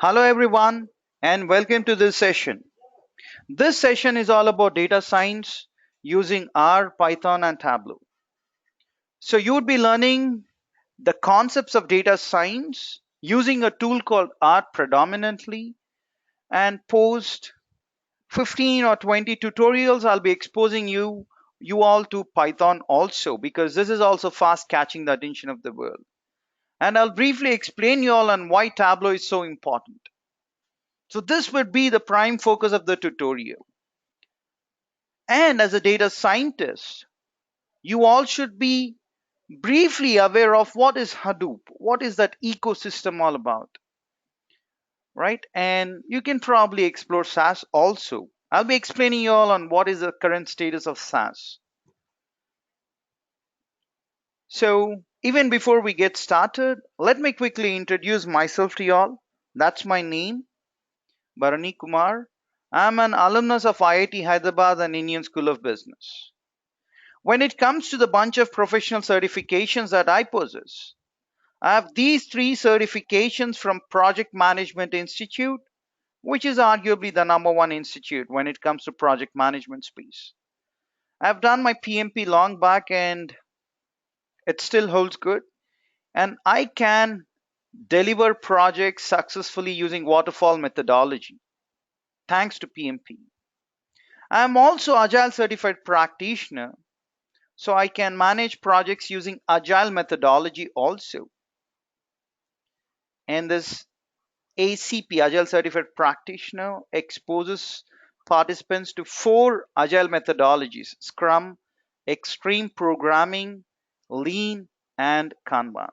Hello everyone and welcome to this session. This session is all about data science using R, Python and Tableau. So you would be learning the concepts of data science using a tool called R predominantly, and post 15 or 20 tutorials I'll be exposing you all to Python also, because this is also fast catching the attention of the world. And I'll briefly explain you all on why Tableau is so important. So this would be the prime focus of the tutorial. And as a data scientist, you all should be briefly aware of what is Hadoop, what is that ecosystem all about, right? And you can probably explore SAS also. I'll be explaining you all on what is the current status of SAS. So even before we get started, let me quickly introduce myself to you all. That's my name, Bharani Kumar. I'm an alumnus of IIT Hyderabad and Indian School of Business. When it comes to the bunch of professional certifications that I possess, I have these three certifications from Project Management Institute, which is arguably the number one institute when it comes to project management space. I've done my PMP long back and it still holds good. And I can deliver projects successfully using waterfall methodology, thanks to PMP. I'm also Agile certified practitioner, so I can manage projects using Agile methodology also. And this ACP, Agile Certified Practitioner, exposes participants to four Agile methodologies: Scrum, Extreme Programming, Lean, and Kanban.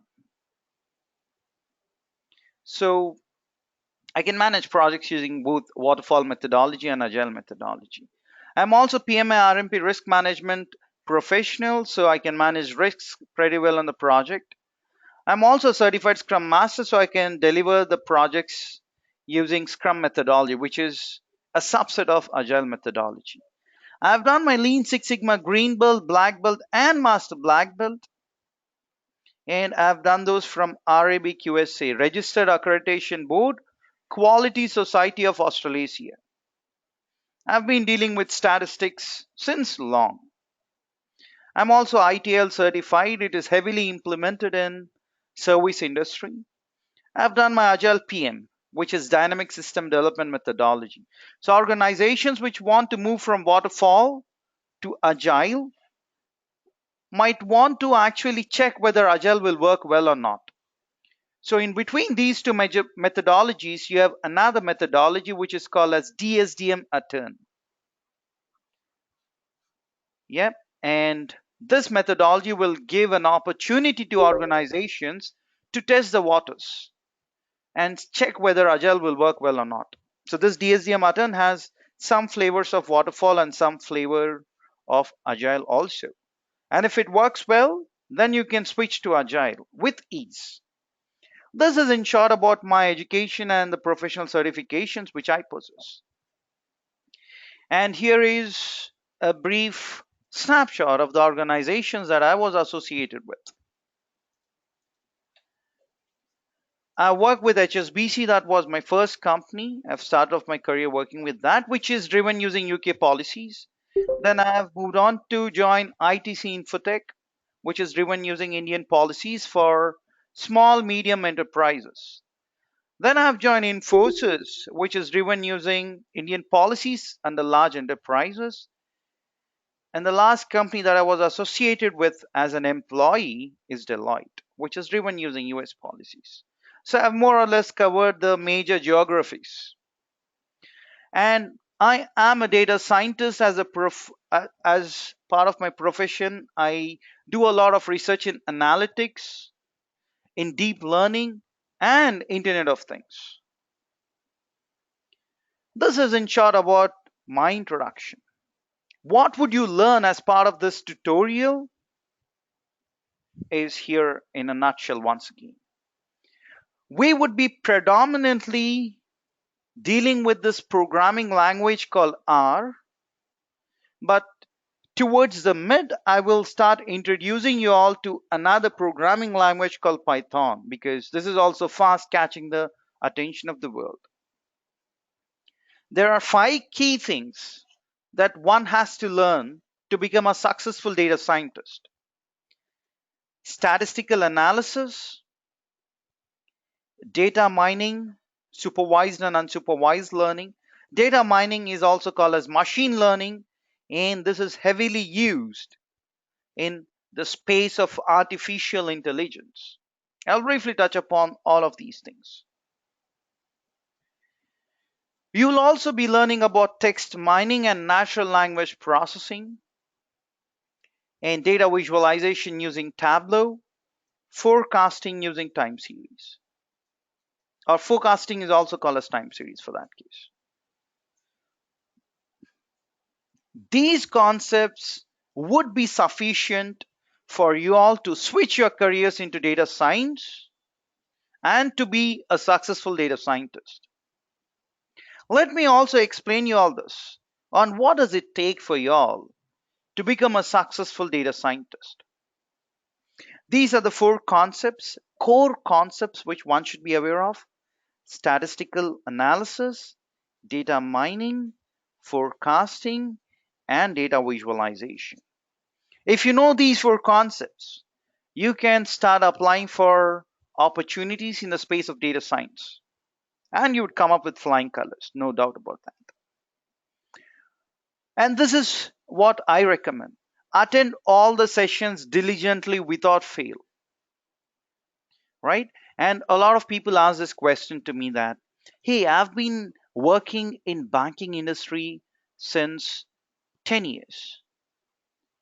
So I can manage projects using both waterfall methodology and Agile methodology. I'm also PMI RMP risk management professional, so I can manage risks pretty well on the project. I'm also a certified Scrum Master, so I can deliver the projects using Scrum methodology, which is a subset of Agile methodology. I've done my Lean Six Sigma Green Belt, Black Belt, and Master Black Belt, and I've done those from RABQSA, Registered Accreditation Board, Quality Society of Australasia. I've been dealing with statistics since long. I'm also ITL certified. It is heavily implemented in service industry. I've done my Agile PM, which is dynamic system development methodology. So organizations which want to move from waterfall to Agile might want to actually check whether Agile will work well or not. So in between these two major methodologies, you have another methodology which is called as DSDM Attern. Yep. And this methodology will give an opportunity to organizations to test the waters and check whether Agile will work well or not. So this DSDM Attern has some flavors of waterfall and some flavor of Agile also. And if it works well, then you can switch to Agile with ease. This is in short about my education and the professional certifications which I possess. And here is a brief snapshot of the organizations that I was associated with. I worked with HSBC. That was my first company. I've started off my career working with that, which is driven using UK policies. Then I have moved on to join ITC Infotech, which is driven using Indian policies for small, medium enterprises. Then I have joined Infosys, which is driven using Indian policies and the large enterprises. And the last company that I was associated with as an employee is Deloitte, which is driven using US policies. So I've more or less covered the major geographies. And I am a data scientist as part of my profession. I do a lot of research in analytics, in deep learning, and Internet of Things. This is in short about my introduction. What would you learn as part of this tutorial is here in a nutshell once again. We would be predominantly dealing with this programming language called R, but towards the mid, I will start introducing you all to another programming language called Python, because this is also fast catching the attention of the world. There are 5 key things that one has to learn to become a successful data scientist: statistical analysis, data mining, supervised and unsupervised learning. Data mining is also called as machine learning, and this is heavily used in the space of artificial intelligence. I'll briefly touch upon all of these things. You will also be learning about text mining and natural language processing, and data visualization using Tableau, forecasting using time series. Or forecasting is also called as time series for that case. These concepts would be sufficient for you all to switch your careers into data science and to be a successful data scientist. Let me also explain you all this on what does it take for you all to become a successful data scientist. These are the 4 core concepts which one should be aware of: statistical analysis, data mining, forecasting, and data visualization. If you know these 4 concepts, you can start applying for opportunities in the space of data science, and you would come up with flying colors, no doubt about that. And this is what I recommend: attend all the sessions diligently without fail, right? And a lot of people ask this question to me that, hey, I've been working in banking industry since 10 years.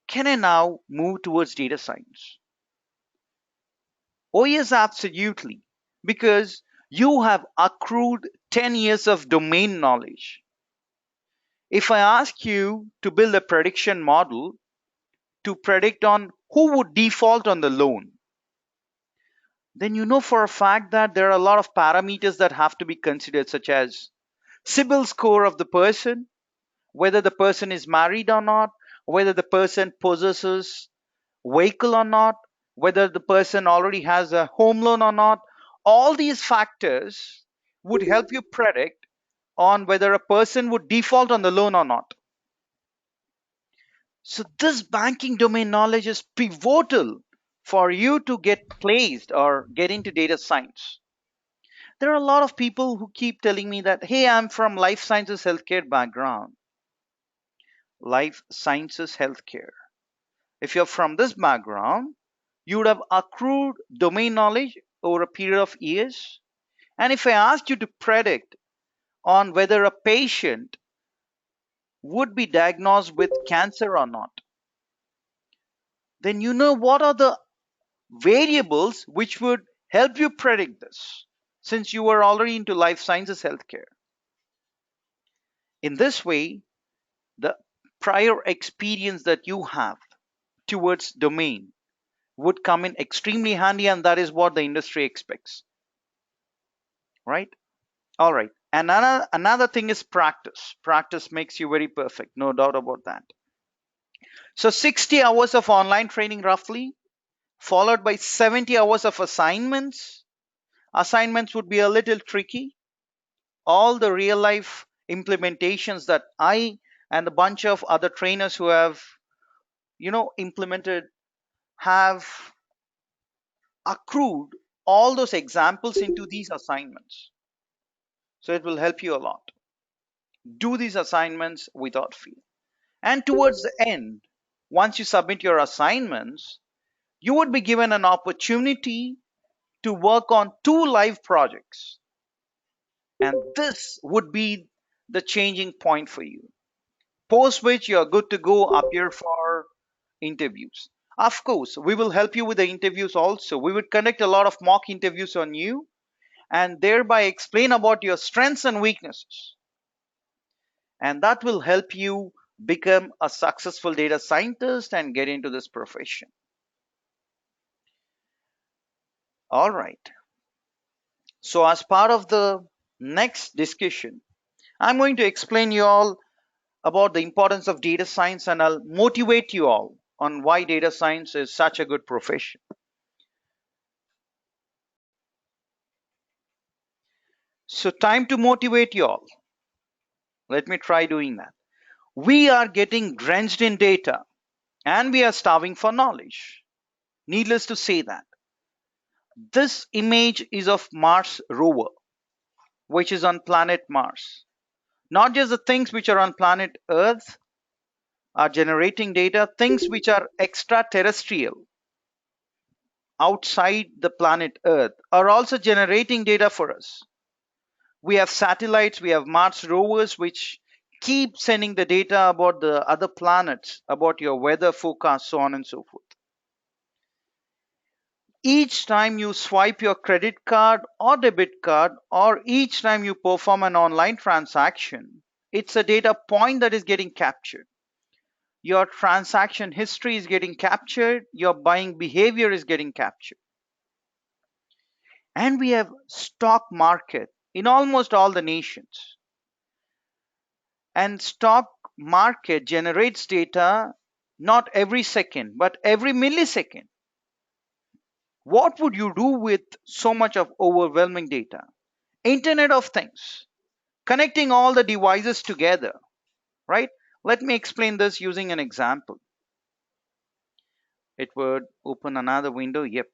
Can I now move towards data science? Oh yes, absolutely. Because you have accrued 10 years of domain knowledge. If I ask you to build a prediction model to predict on who would default on the loan, then you know for a fact that there are a lot of parameters that have to be considered, such as CIBIL score of the person, whether the person is married or not, whether the person possesses vehicle or not, whether the person already has a home loan or not. All these factors would help you predict on whether a person would default on the loan or not. So this banking domain knowledge is pivotal for you to get placed or get into data science. There are a lot of people who keep telling me that, hey, I'm from life sciences healthcare background. Life sciences healthcare. If you're from this background, you would have accrued domain knowledge over a period of years. And if I asked you to predict on whether a patient would be diagnosed with cancer or not, then you know what are the variables which would help you predict this, since you were already into life sciences healthcare. In this way, the prior experience that you have towards domain would come in extremely handy, and that is what the industry expects, right? All right. And another thing is practice. Practice makes you very perfect, no doubt about that. So 60 hours of online training roughly, followed by 70 hours of assignments. Assignments would be a little tricky. All the real life implementations that I and a bunch of other trainers who have, implemented have accrued all those examples into these assignments. So it will help you a lot. Do these assignments without fear. And towards the end, once you submit your assignments, you would be given an opportunity to work on 2 live projects. And this would be the changing point for you. Post which you are good to go appear for interviews. Of course, we will help you with the interviews also. We would conduct a lot of mock interviews on you and thereby explain about your strengths and weaknesses. And that will help you become a successful data scientist and get into this profession. All right. So as part of the next discussion, I'm going to explain you all about the importance of data science, and I'll motivate you all on why data science is such a good profession. So time to motivate you all. Let me try doing that. We are getting drenched in data and we are starving for knowledge. Needless to say that. This image is of Mars rover, which is on planet Mars. Not just the things which are on planet Earth are generating data, things which are extraterrestrial outside the planet Earth are also generating data for us. We have satellites, we have Mars rovers which keep sending the data about the other planets, about your weather forecast, so on and so forth. Each time you swipe your credit card or debit card, or each time you perform an online transaction, it's a data point that is getting captured. Your transaction history is getting captured, your buying behavior is getting captured. And we have stock market in almost all the nations. And stock market generates data not every second, but every millisecond. What would you do with so much of overwhelming data? Internet of Things, connecting all the devices together, right? Let me explain this using an example. It would open another window. Yep.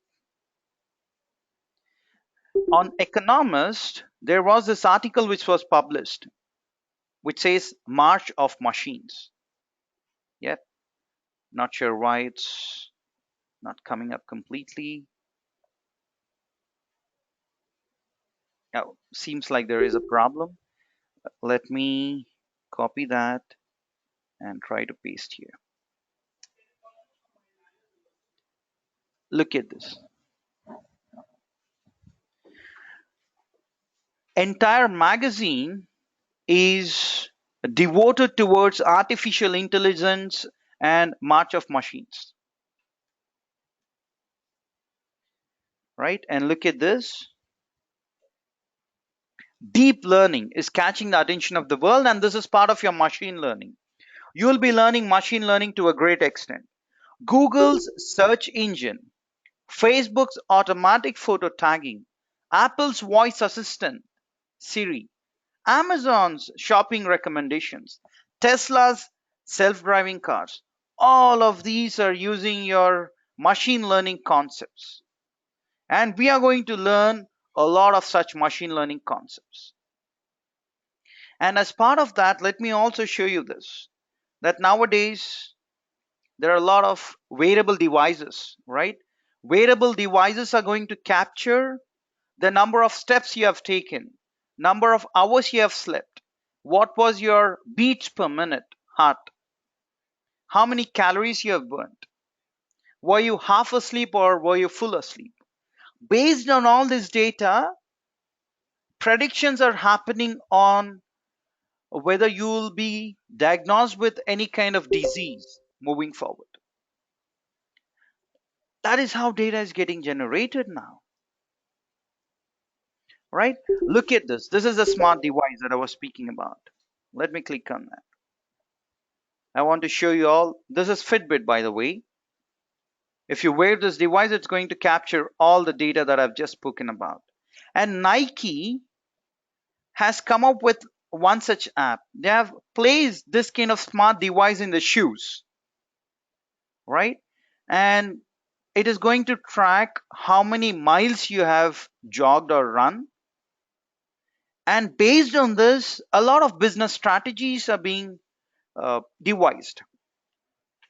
On Economist, there was this article which was published, which says March of Machines. Yep. Not sure why it's not coming up completely. Oh, seems like there is a problem. Let me copy that and try to paste here. Look at this. Entire magazine is devoted towards artificial intelligence and March of Machines, right? And look at this. Deep learning is catching the attention of the world, and this is part of your machine learning. You will be learning machine learning to a great extent. Google's search engine, Facebook's automatic photo tagging, Apple's voice assistant, Siri, Amazon's shopping recommendations, Tesla's self driving cars, all of these are using your machine learning concepts. And we are going to learn a lot of such machine learning concepts. And as part of that, let me also show you this, that nowadays there are a lot of wearable devices, right? Wearable devices are going to capture the number of steps you have taken, number of hours you have slept, what was your beats per minute, heart, how many calories you have burnt, were you half asleep or were you full asleep. Based on all this data, predictions are happening on whether you will be diagnosed with any kind of disease moving forward. That is how data is getting generated now, right? Look at this. This is a smart device that I was speaking about. Let me click on that. I want to show you all. This is Fitbit, by the way. If you wear this device, it's going to capture all the data that I've just spoken about. And Nike has come up with one such app. They have placed this kind of smart device in the shoes, right? And it is going to track how many miles you have jogged or run. And based on this, a lot of business strategies are being devised.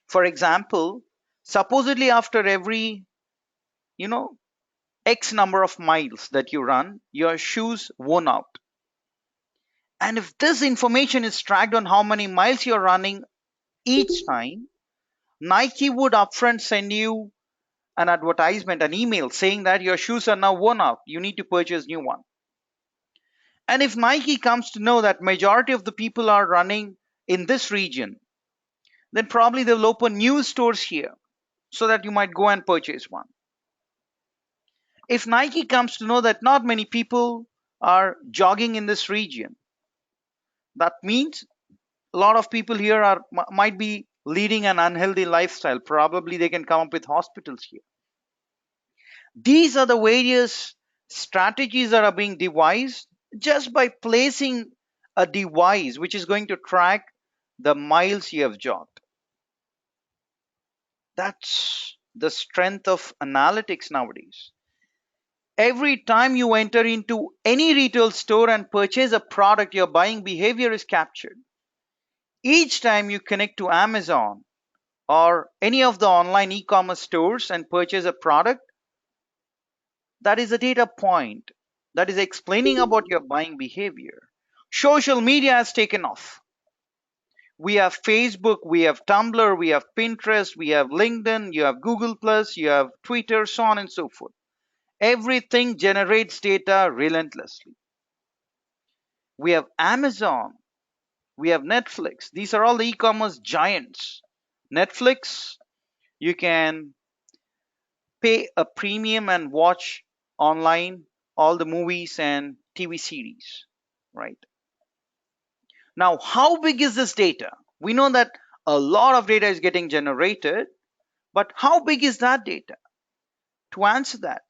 For example, supposedly after every, you know, X number of miles that you run, your shoes worn out. And if this information is tracked on how many miles you're running each time, Nike would upfront send you an advertisement, an email saying that your shoes are now worn out. You need to purchase new one. And if Nike comes to know that majority of the people are running in this region, then probably they'll open new stores here so that you might go and purchase one. If Nike comes to know that not many people are jogging in this region, that means a lot of people here are might be leading an unhealthy lifestyle. Probably they can come up with hospitals here. These are the various strategies that are being devised just by placing a device which is going to track the miles you have jogged. That's the strength of analytics nowadays. Every time you enter into any retail store and purchase a product, your buying behavior is captured. Each time you connect to Amazon or any of the online e-commerce stores and purchase a product, that is a data point that is explaining about your buying behavior. Social media has taken off. We have Facebook, we have Tumblr, we have Pinterest, we have LinkedIn, you have Google Plus, you have Twitter, so on and so forth. Everything generates data relentlessly. We have Amazon, we have Netflix. These are all the e-commerce giants. Netflix, you can pay a premium and watch online all the movies and TV series, right? Now, how big is this data? We know that a lot of data is getting generated, but how big is that data? To answer that,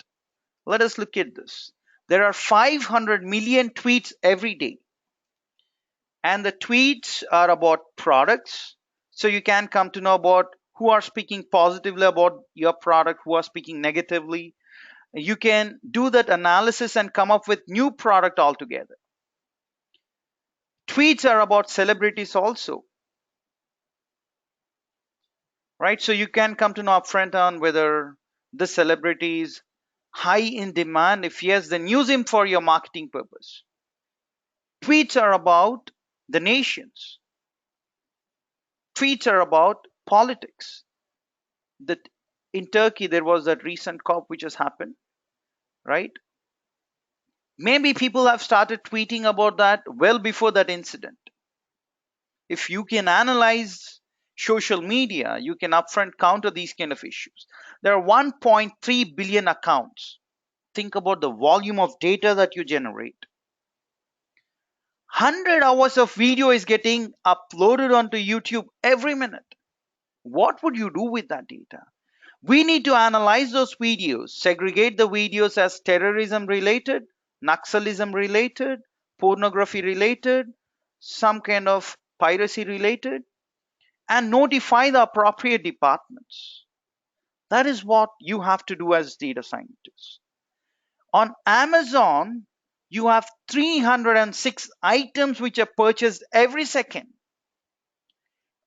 let us look at this. There are 500 million tweets every day, and the tweets are about products. So you can come to know about who are speaking positively about your product, who are speaking negatively. You can do that analysis and come up with new product altogether. Tweets are about celebrities also, right? So you can come to know upfront on whether the celebrity is high in demand. If yes, then use him for your marketing purpose. Tweets are about the nations. Tweets are about politics. That in Turkey there was that recent COP which has happened, right? Maybe people have started tweeting about that well before that incident. If you can analyze social media, you can upfront counter these kind of issues. There are 1.3 billion accounts. Think about the volume of data that you generate. 100 hours of video is getting uploaded onto YouTube every minute. What would you do with that data? We need to analyze those videos, segregate the videos as terrorism related, Naxalism related, pornography related, some kind of piracy related, and notify the appropriate departments. That is what you have to do as data scientists. On Amazon, you have 306 items which are purchased every second,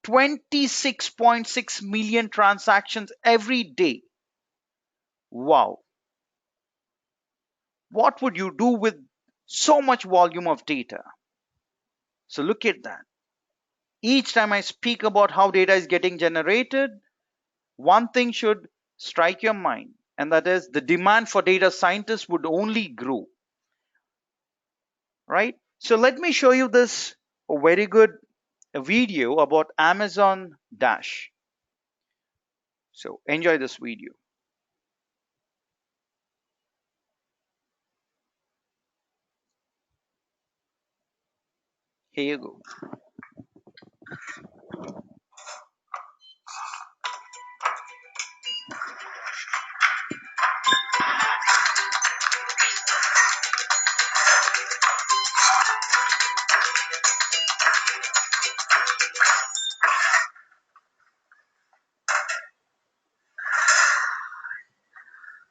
26.6 million transactions every day. Wow. What would you do with so much volume of data? So look at that. Each time I speak about how data is getting generated, one thing should strike your mind, and that is the demand for data scientists would only grow, right? So let me show you this very good video about Amazon Dash. So enjoy this video. Here you go.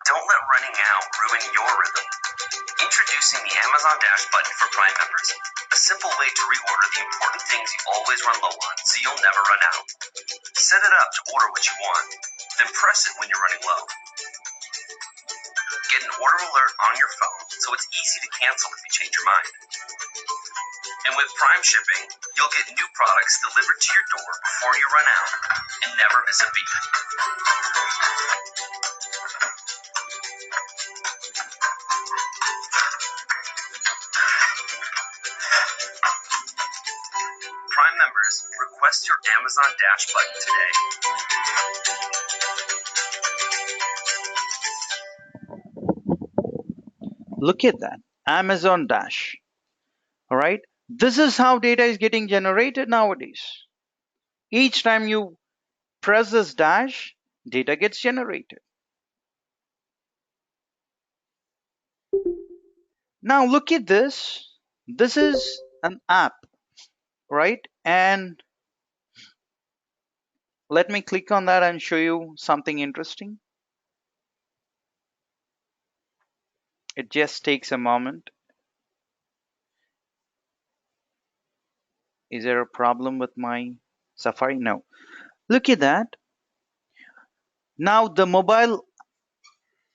Don't let running out ruin your rhythm. Introducing the Amazon Dash button for Prime members. A simple way to reorder the important things you always run low on so you'll never run out. Set it up to order what you want, then press it when you're running low. Get an order alert on your phone so it's easy to cancel if you change your mind. And with Prime shipping, you'll get new products delivered to your door before you run out and never miss a beat. Prime members, request your Amazon Dash button today. Look at that. Amazon Dash. All right. This is how data is getting generated nowadays. Each time you press this dash, data gets generated. Now look at this. This is an app, right? And let me click on that and show you something interesting. It just takes a moment. Is there a problem with my Safari? No. Look at that. Now the mobile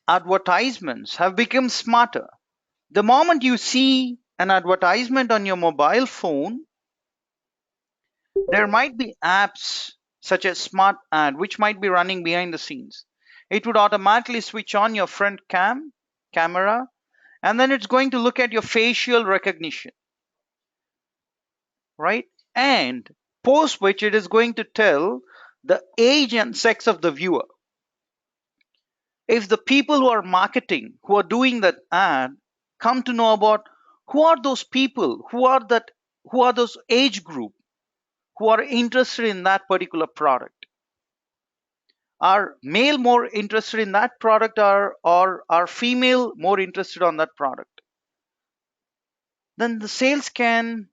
advertisements have become smarter. The moment you see an advertisement on your mobile phone, there might be apps such as Smart Ad which might be running behind the scenes. It would automatically switch on your front camera, and then it's going to look at your facial recognition, right? And post which it is going to tell the age and sex of the viewer. If the people who are marketing, who are doing that ad, come to know about who are those people, who are those age group who are interested in that particular product, are male more interested in that product, or are female more interested on that product, then the sales can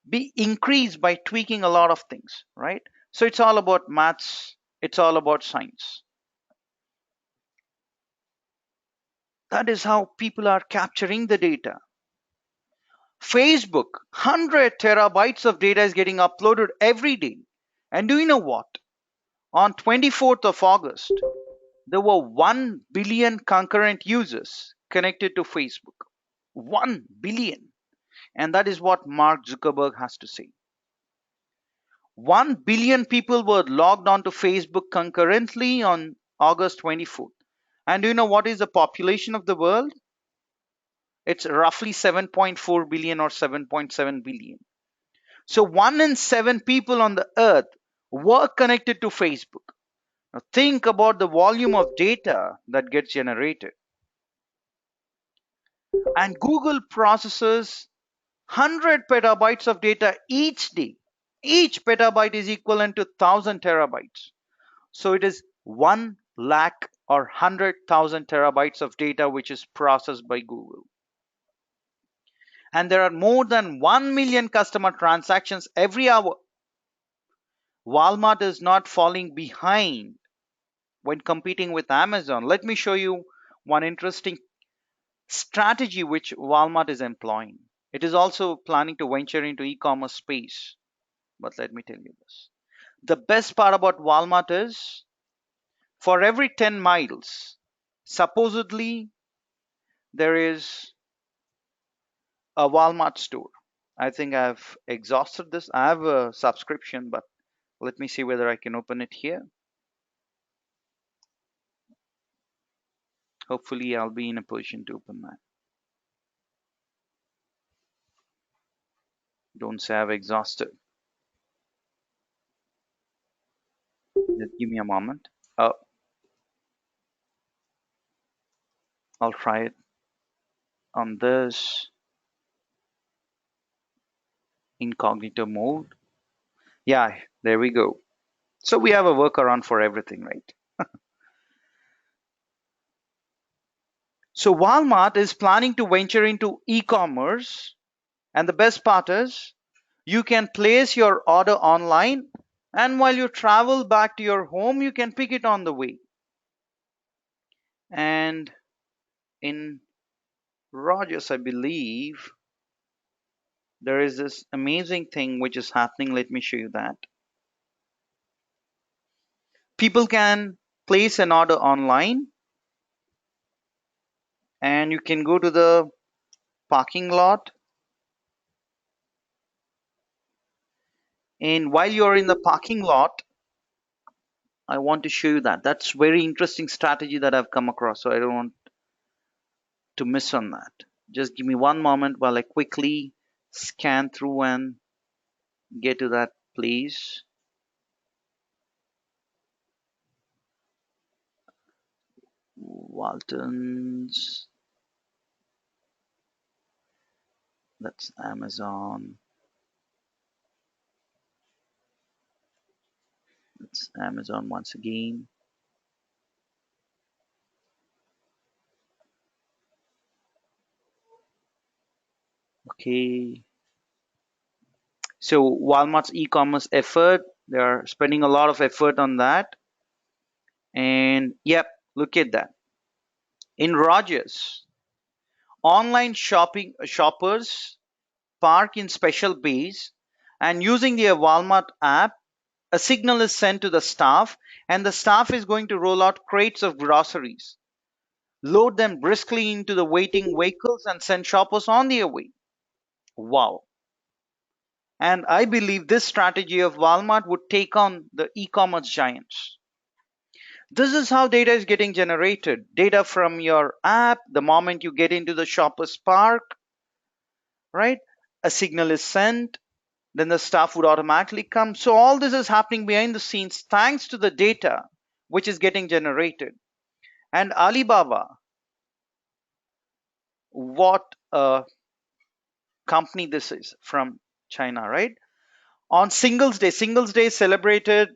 be increased by tweaking a lot of things, right? So it's all about maths, it's all about science. That is how people are capturing the data. Facebook, 100 terabytes of data is getting uploaded every day. And do you know what? On 24th of August, there were 1 billion concurrent users connected to Facebook. 1 billion. And that is what Mark Zuckerberg has to say. 1 billion people were logged onto Facebook concurrently on August 24th. And do you know what is the population of the world? It's roughly 7.4 billion or 7.7 billion. So 1 in 7 people on the earth were connected to Facebook. Now think about the volume of data that gets generated. And Google processes 100 petabytes of data each day. Each petabyte is equivalent to 1000 terabytes. So it is 1 lakh or 100,000 terabytes of data which is processed by Google. And there are more than 1 million customer transactions every hour. Walmart is not falling behind when competing with Amazon. Let me show you one interesting strategy which Walmart is employing. It is also planning to venture into e-commerce space. But let me tell you this. The best part about Walmart is for every 10 miles, supposedly there is a Walmart store. I think I've exhausted this. I have a subscription, but let me see whether I can open it here. Hopefully, I'll be in a position to open that. Don't say I've exhausted. Just give me a moment. Oh, I'll try it on this incognito mode. Yeah, there we go. So we have a workaround for everything, right? So Walmart is planning to venture into e-commerce, and the best part is you can place your order online, and while you travel back to your home, you can pick it on the way. And in Rogers, I believe there is this amazing thing which is happening. Let me show you that. People can place an order online, and you can go to the parking lot, and while you're in the parking lot, I want to show you that. That's very interesting strategy that I've come across, so I don't want to miss on that. Just give me one moment while I quickly scan through and get to that place. Waltons, that's Amazon. That's Amazon once again. Okay. So Walmart's e-commerce effort, they're spending a lot of effort on that. And yep, look at that. In Rogers, online shoppers park in special bays and using their Walmart app, a signal is sent to the staff and the staff is going to roll out crates of groceries, load them briskly into the waiting vehicles and send shoppers on their way. Wow. And I believe this strategy of Walmart would take on the e-commerce giants. This is how data is getting generated. Data from your app, the moment you get into the shopper's park, right? A signal is sent, then the staff would automatically come. So all this is happening behind the scenes thanks to the data which is getting generated. And Alibaba, what a company this is from China, right? On Singles Day is celebrated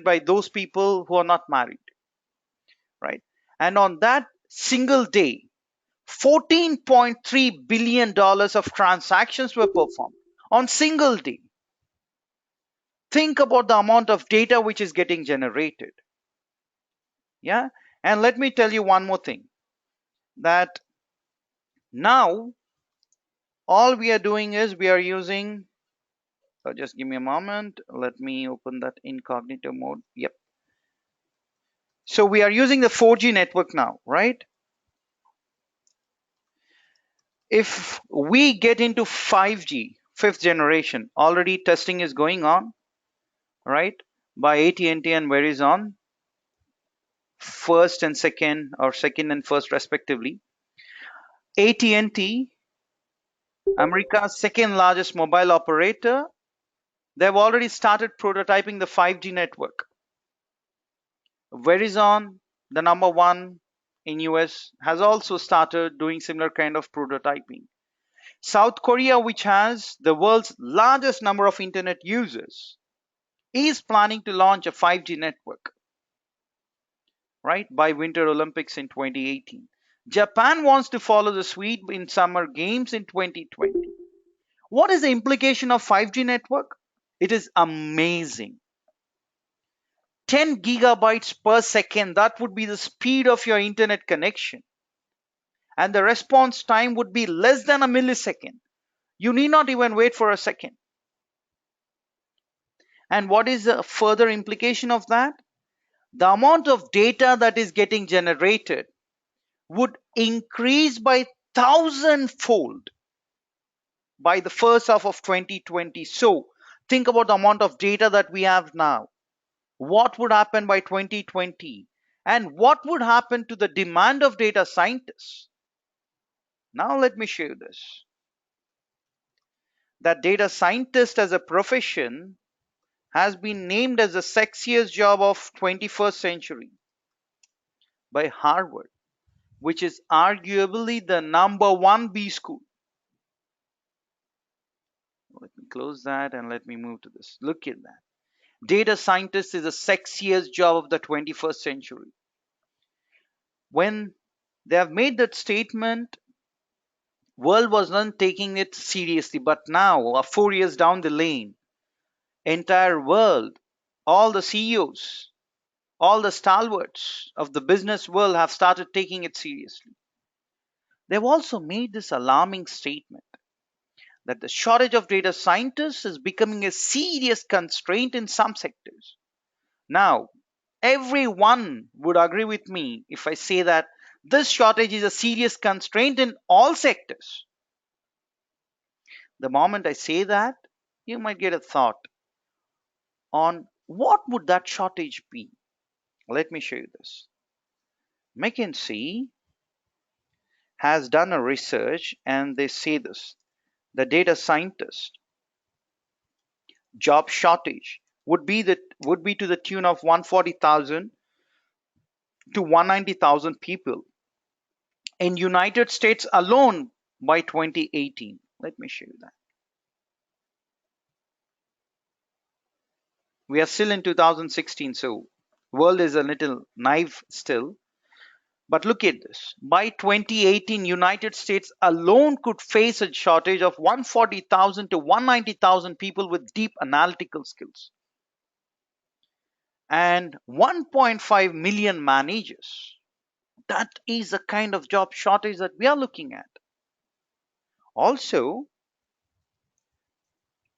by those people who are not married, right? And on that single day, $14.3 billion of transactions were performed on single day. Think about the amount of data which is getting generated. Yeah. And let me tell you one more thing, that now all we are doing is we are using, just give me a moment. Let me open that incognito mode. Yep. So we are using the 4G network now, right? If we get into 5G, fifth generation, already testing is going on, right? By AT&T and Verizon, first and second, or second and first respectively. AT&T, America's second largest mobile operator, they've already started prototyping the 5G network. Verizon, the number one in US, has also started doing similar kind of prototyping. South Korea, which has the world's largest number of internet users, is planning to launch a 5G network, right, by Winter Olympics in 2018. Japan wants to follow the suit in Summer Games in 2020. What is the implication of 5G network? It is amazing. 10 gigabytes per second, that would be the speed of your internet connection. And the response time would be less than a millisecond. You need not even wait for a second. And what is the further implication of that? The amount of data that is getting generated would increase by thousandfold by the first half of 2020. So think about the amount of data that we have now. What would happen by 2020? And what would happen to the demand of data scientists? Now let me show you this. That data scientist as a profession has been named as the sexiest job of 21st century by Harvard, which is arguably the number one B school. Let me close that and let me move to this. Look at that. Data scientist is the sexiest job of the 21st century. When they have made that statement, world was not taking it seriously, but now, 4 years down the lane, entire world, all the CEOs, all the stalwarts of the business world have started taking it seriously. They've also made this alarming statement that the shortage of data scientists is becoming a serious constraint in some sectors. Now, everyone would agree with me if I say that this shortage is a serious constraint in all sectors. The moment I say that, you might get a thought on what would that shortage be. Let me show you this. McKinsey has done a research and they say this: the data scientist job shortage would be to the tune of 140,000 to 190,000 people in United States alone by 2018. Let me show you that. We are still in 2016, so world is a little naive still. But look at this. By 2018, United States alone could face a shortage of 140,000 to 190,000 people with deep analytical skills and 1.5 million managers. That is the kind of job shortage that we are looking at. Also,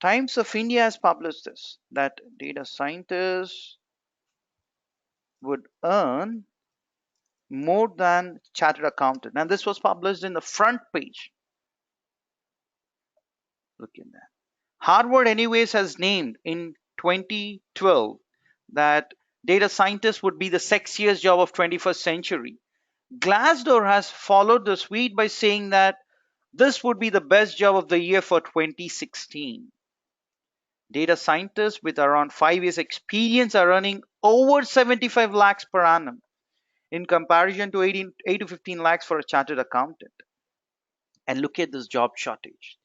Times of India has published this, that data scientists would earn more than chartered accountant. And this was published in the front page. Look at that. Harvard anyways has named in 2012 that data scientist would be the sexiest job of 21st century. Glassdoor has followed the suit by saying that this would be the best job of the year for 2016. Data scientists with around 5 years experience are earning over 75 lakhs per annum in comparison to 8 to 15 lakhs for a chartered accountant. And look at this job shortage.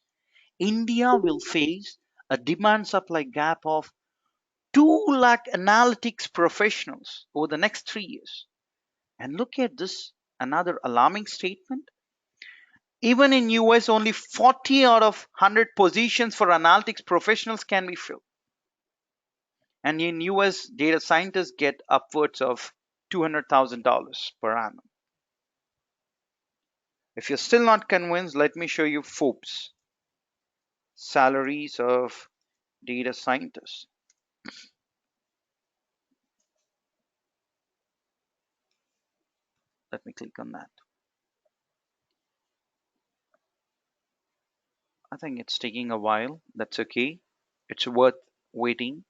India will face a demand supply gap of 2 lakh analytics professionals over the next 3 years. And look at this, another alarming statement. Even in US, only 40 out of 100 positions for analytics professionals can be filled. And in US, data scientists get upwards of $200,000 per annum. If you're still not convinced, let me show you Forbes salaries of data scientists. Let me click on that. I think it's taking a while. That's okay. It's worth waiting.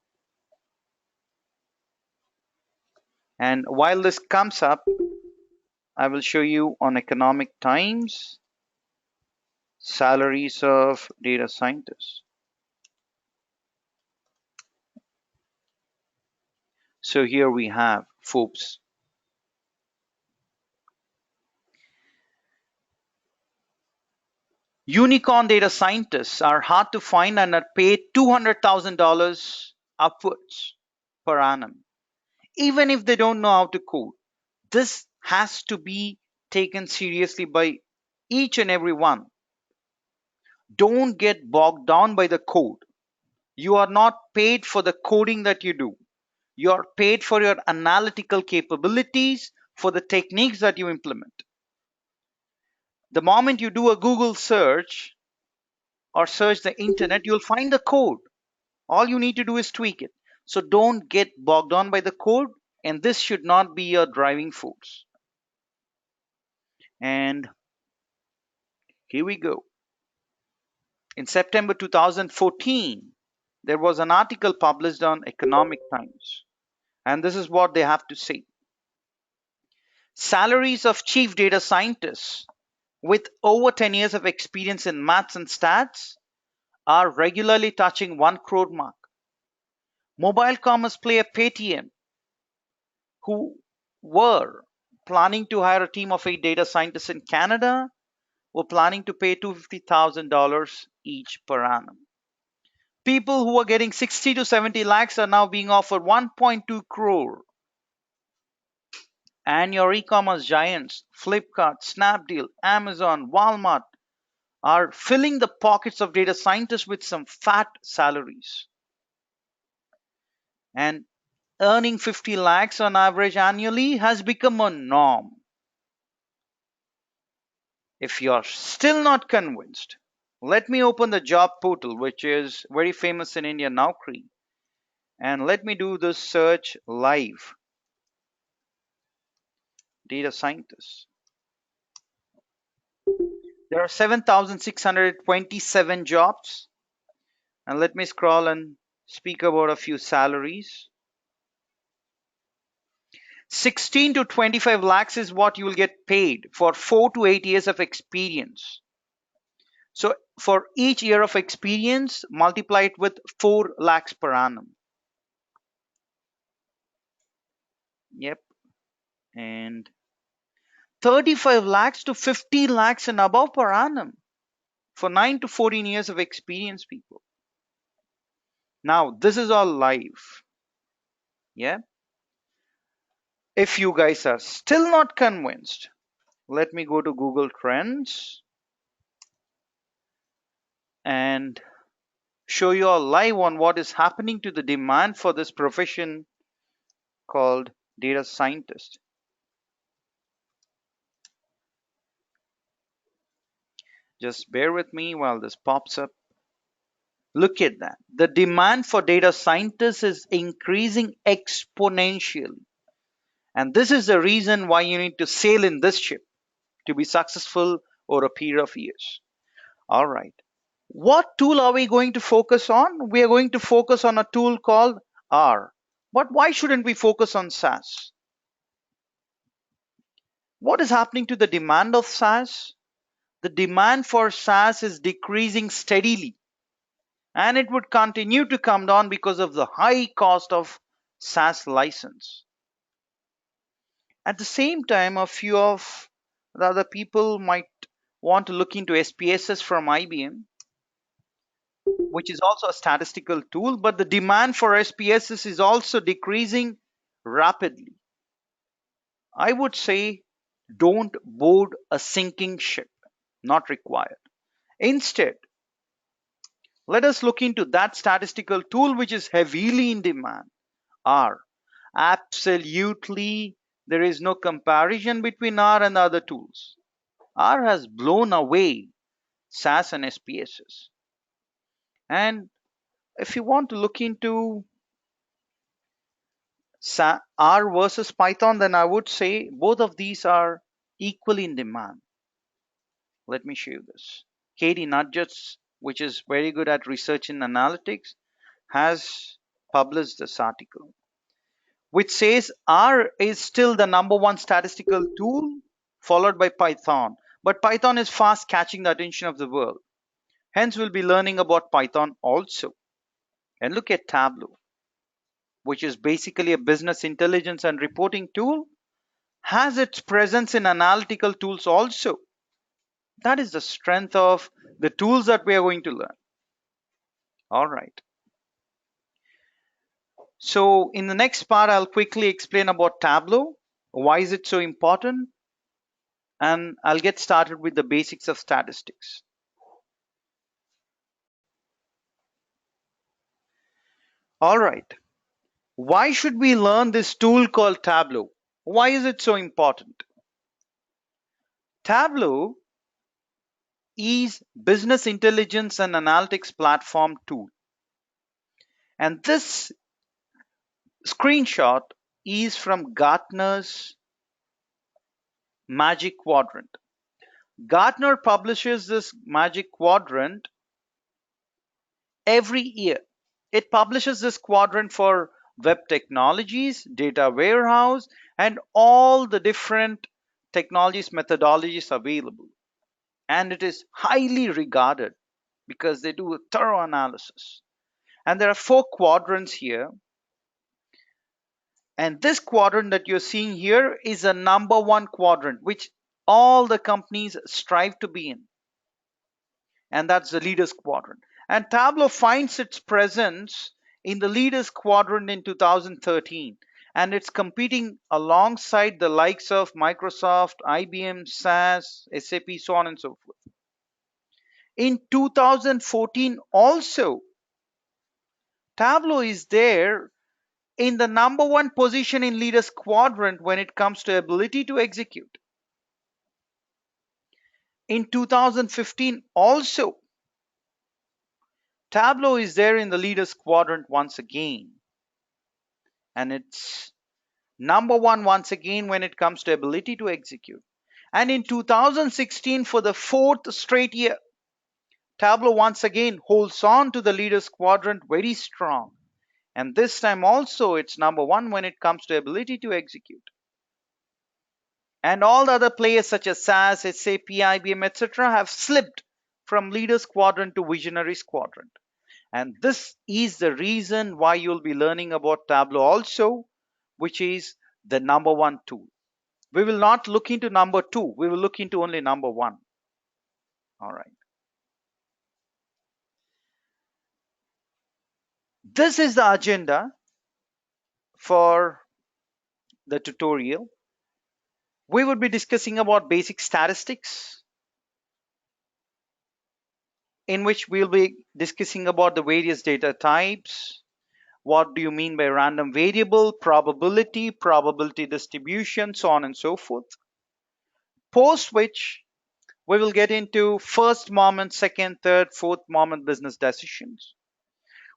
And while this comes up, I will show you on Economic Times salaries of data scientists. So here we have Forbes. Unicorn data scientists are hard to find and are paid $200,000 upwards per annum, even if they don't know how to code. This has to be taken seriously by each and every one. Don't get bogged down by the code. You are not paid for the coding that you do. You are paid for your analytical capabilities, for the techniques that you implement. The moment you do a Google search or search the internet, you'll find the code. All you need to do is tweak it. So don't get bogged down by the code, and this should not be your driving force. And here we go. In September 2014, there was an article published on Economic Times, and this is what they have to say. Salaries of chief data scientists with over 10 years of experience in maths and stats are regularly touching 1 crore mark. Mobile commerce player Paytm, who were planning to hire a team of 8 data scientists in Canada, were planning to pay $250,000 each per annum. People who are getting 60 to 70 lakhs are now being offered 1.2 crore. And your e-commerce giants, Flipkart, Snapdeal, Amazon, Walmart, are filling the pockets of data scientists with some fat salaries. And earning 50 lakhs on average annually has become a norm. If you're still not convinced, let me open the job portal, which is very famous in India, Naukri, and let me do this search live. Data scientists. There are 7,627 jobs. And let me scroll and speak about a few salaries. 16 to 25 lakhs is what you will get paid for 4 to 8 years of experience. So for each year of experience, multiply it with 4 lakhs per annum. Yep. And 35 lakhs to 50 lakhs and above per annum for 9 to 14 years of experience, people. Now, this is all live. Yeah. If you guys are still not convinced, let me go to Google Trends and show you all live on what is happening to the demand for this profession called data scientist. Just bear with me while this pops up. Look at that. The demand for data scientists is increasing exponentially. And this is the reason why you need to sail in this ship to be successful over a period of years. All right. What tool are we going to focus on? We are going to focus on a tool called R. But why shouldn't we focus on SAS? What is happening to the demand of SAS? The demand for SAS is decreasing steadily, and it would continue to come down because of the high cost of SAS license. At the same time, a few of the other people might want to look into SPSS from IBM, which is also a statistical tool, but the demand for SPSS is also decreasing rapidly. I would say don't board a sinking ship, not required. Instead, let us look into that statistical tool which is heavily in demand, R. Absolutely, there is no comparison between R and other tools. R has blown away SAS and SPSS. And if you want to look into R versus Python, then I would say both of these are equally in demand. Let me show you this. Katie Nudgets, which is very good at research and analytics, has published this article, which says R is still the #1 statistical tool, followed by Python. But Python is fast catching the attention of the world. Hence, we'll be learning about Python also. And look at Tableau, which is basically a business intelligence and reporting tool, has its presence in analytical tools also. That is the strength of the tools that we are going to learn. All right. So in the next part, I'll quickly explain about Tableau. Why is it so important? And I'll get started with the basics of statistics. All right. Why should we learn this tool called Tableau? Why is it so important? Tableau is business intelligence and analytics platform tool. And this screenshot is from Gartner's Magic Quadrant. Gartner publishes this Magic Quadrant every year. It publishes this quadrant for web technologies, data warehouse, and all the different technologies, methodologies available. And it is highly regarded because they do a thorough analysis. And there are 4 quadrants here. And this quadrant that you're seeing here is a #1 quadrant, which all the companies strive to be in. And that's the leaders quadrant. And Tableau finds its presence in the leaders quadrant in 2013. And it's competing alongside the likes of Microsoft, IBM, SAS, SAP, so on and so forth. In 2014 also, Tableau is there in the #1 position in leaders quadrant when it comes to ability to execute. In 2015 also, Tableau is there in the leaders quadrant once again. And it's #1 once again when it comes to ability to execute. And in 2016, for the 4th straight year, Tableau once again holds on to the leaders quadrant very strong. And this time also it's #1 when it comes to ability to execute. And all the other players such as SAS, SAP, IBM, etc. have slipped from leaders quadrant to visionaries quadrant. And this is the reason why you'll be learning about Tableau also, which is the #1 tool. We will not look into #2. We will look into only #1. All right. This is the agenda for the tutorial, we would be discussing about basic statistics, in which we'll be discussing about the various data types. What do you mean by random variable, probability distribution, so on and so forth. Post which we will get into first moment, second, third, fourth moment business decisions.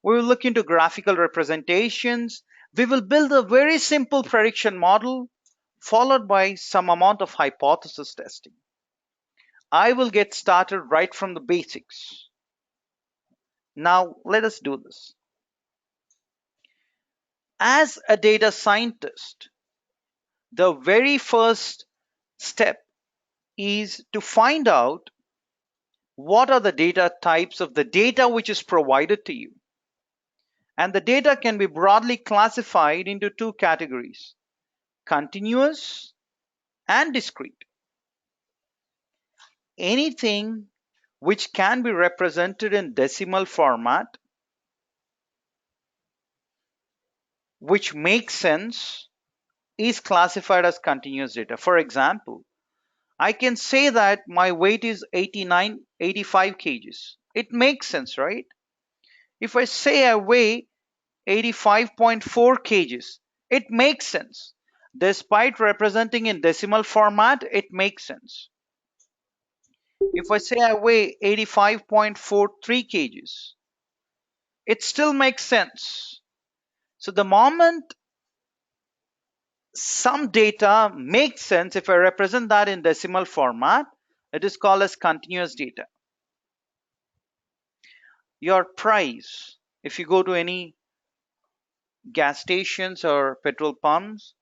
We will look into graphical representations. We will build a very simple prediction model followed by some amount of hypothesis testing. I will get started right from the basics. Now let us do this. As a data scientist, the very first step is to find out what are the data types of the data which is provided to you. And the data can be broadly classified into two categories: continuous and discrete. Anything which can be represented in decimal format, which makes sense, is classified as continuous data. For example, I can say that my weight is 85 kgs. It makes sense, right? If I say I weigh 85.4 kgs, it makes sense. Despite representing in decimal format, it makes sense. If I say I weigh 85.43 kgs, it still makes sense. So the moment some data makes sense, if I represent that in decimal format, it is called as continuous data. Your price, if you go to any gas stations or petrol pumps,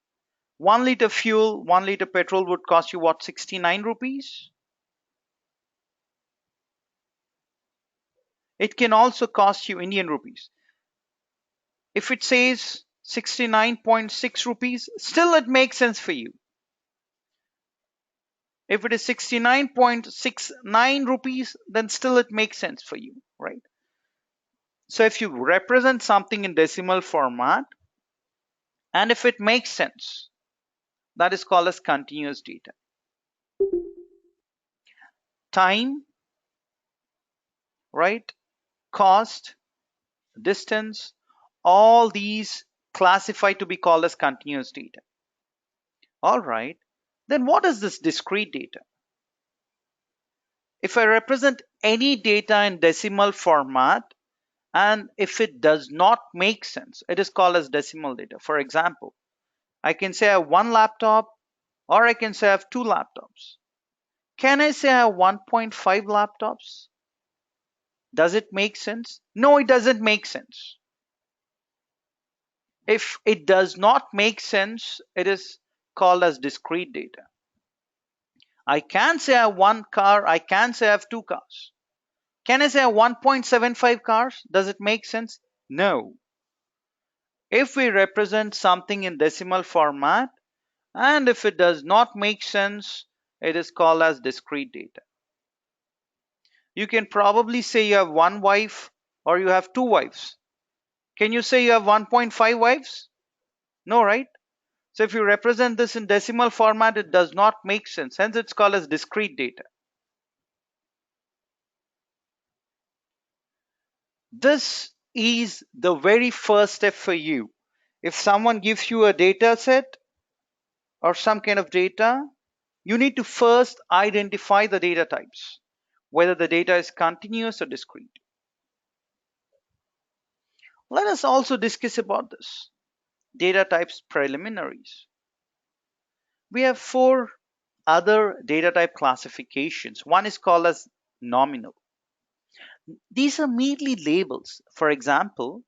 1 liter fuel, 1 liter petrol would cost you what, 69 rupees? It can also cost you Indian rupees. If it says 69.6 rupees, still it makes sense for you. If it is 69.69 rupees, then still it makes sense for you, right? So if you represent something in decimal format, and if it makes sense, that is called as continuous data. Time, right? Cost, distance, all these classify to be called as continuous data. All right, then what is this discrete data? If I represent any data in decimal format, and if it does not make sense, it is called as decimal data. For example, I can say I have one laptop, or I can say I have two laptops. Can I say I have 1.5 laptops? Does it make sense? No, it doesn't make sense. If it does not make sense, it is called as discrete data. I can say I have one car, I can say I have two cars. Can I say I have 1.75 cars? Does it make sense? No. If we represent something in decimal format, and if it does not make sense, it is called as discrete data. You can probably say you have one wife or you have two wives. Can you say you have 1.5 wives? No, right? So if you represent this in decimal format, it does not make sense. Hence, it's called as discrete data. This is the very first step for you. If someone gives you a data set or some kind of data, you need to first identify the data types, whether the data is continuous or discrete. Let us also discuss about this. Data types preliminaries. We have four other data type classifications. One is called as nominal. These are merely labels. For example,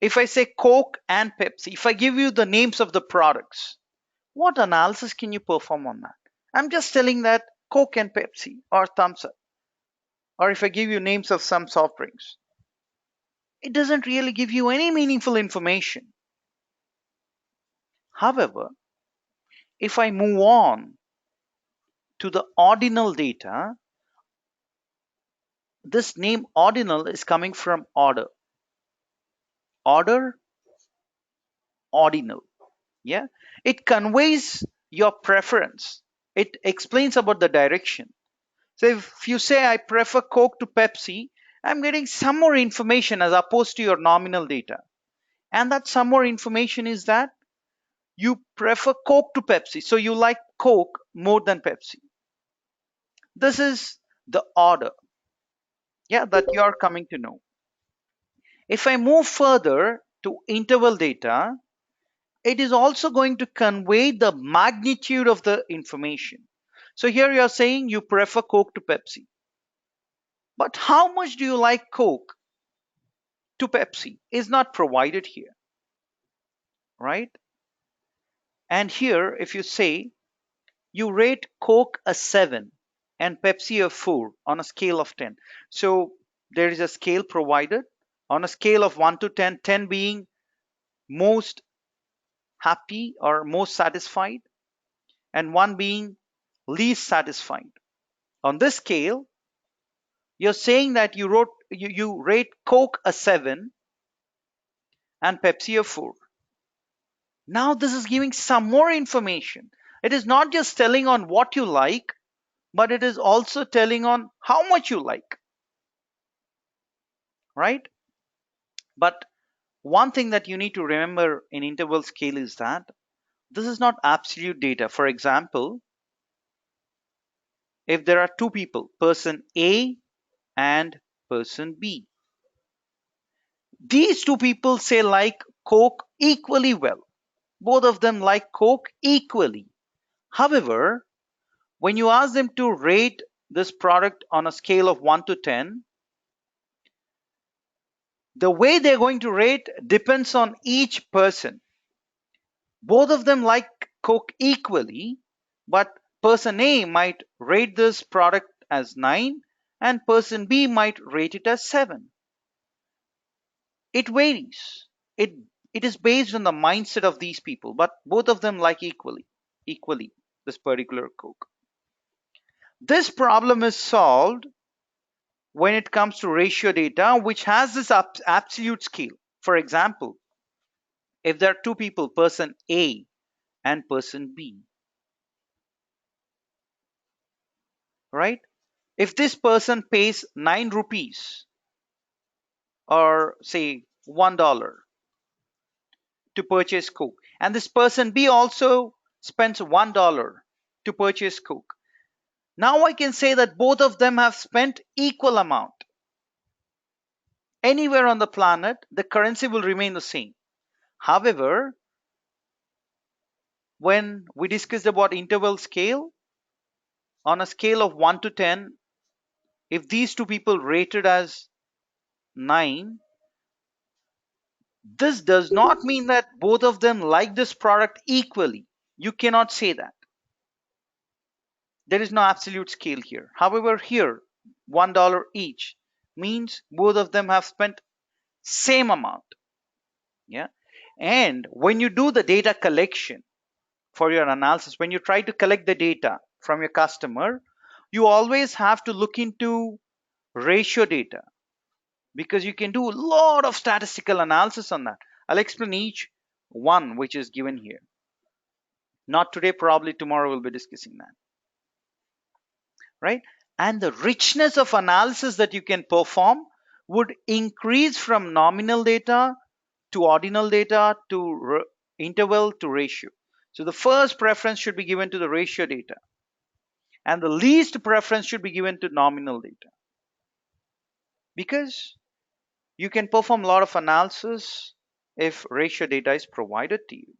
if I say Coke and Pepsi, if I give you the names of the products, what analysis can you perform on that? I'm just telling that Coke and Pepsi or Thumbs Up. Or if I give you names of some soft drinks, it doesn't really give you any meaningful information. However, if I move on to the ordinal data, this name ordinal is coming from order. Order, ordinal. Yeah, it conveys your preference. It explains about the direction. So if you say I prefer Coke to Pepsi, I'm getting some more information as opposed to your nominal data. And that some more information is that you prefer Coke to Pepsi. So you like Coke more than Pepsi. This is the order, yeah, that you are coming to know. If I move further to interval data, it is also going to convey the magnitude of the information. So here you are saying you prefer Coke to Pepsi. But how much do you like Coke to Pepsi is not provided here, right? And here, if you say you rate Coke a 7 and Pepsi a 4 on a scale of 10. So there is a scale provided on a scale of 1 to 10, 10 being most happy or most satisfied, and 1 being least satisfied. On this scale, you're saying that you rate Coke a 7 and Pepsi a 4. Now this is giving some more information. It is not just telling on what you like, but it is also telling on how much you like, right? But one thing that you need to remember in interval scale is that this is not absolute data. For example, if there are two people, person A and person B, these two people say like Coke equally well. Both of them like Coke equally. However, when you ask them to rate this product on a scale of 1 to 10, the way they're going to rate depends on each person. Both of them like Coke equally, but person A might rate this product as 9 and person B might rate it as 7. It varies. It is based on the mindset of these people, but both of them like equally this particular Coke. This problem is solved when it comes to ratio data, which has this absolute scale. For example, if there are two people, person A and person B, right? If this person pays 9 rupees or say $1 to purchase Coke, and this person B also spends $1 to purchase Coke, now I can say that both of them have spent equal amount. Anywhere on the planet, the currency will remain the same. However, when we discussed about interval scale, on a scale of 1 to 10, if these two people rated as 9, this does not mean that both of them like this product equally. You cannot say that. There is no absolute scale here. However, here, $1 each means both of them have spent same amount. Yeah. And when you do the data collection for your analysis, when you try to collect the data from your customer, you always have to look into ratio data because you can do a lot of statistical analysis on that. I'll explain each one which is given here. Not today, probably tomorrow we'll be discussing that, right? And the richness of analysis that you can perform would increase from nominal data to ordinal data to interval to ratio. So the first preference should be given to the ratio data, and the least preference should be given to nominal data because you can perform a lot of analysis if ratio data is provided to you.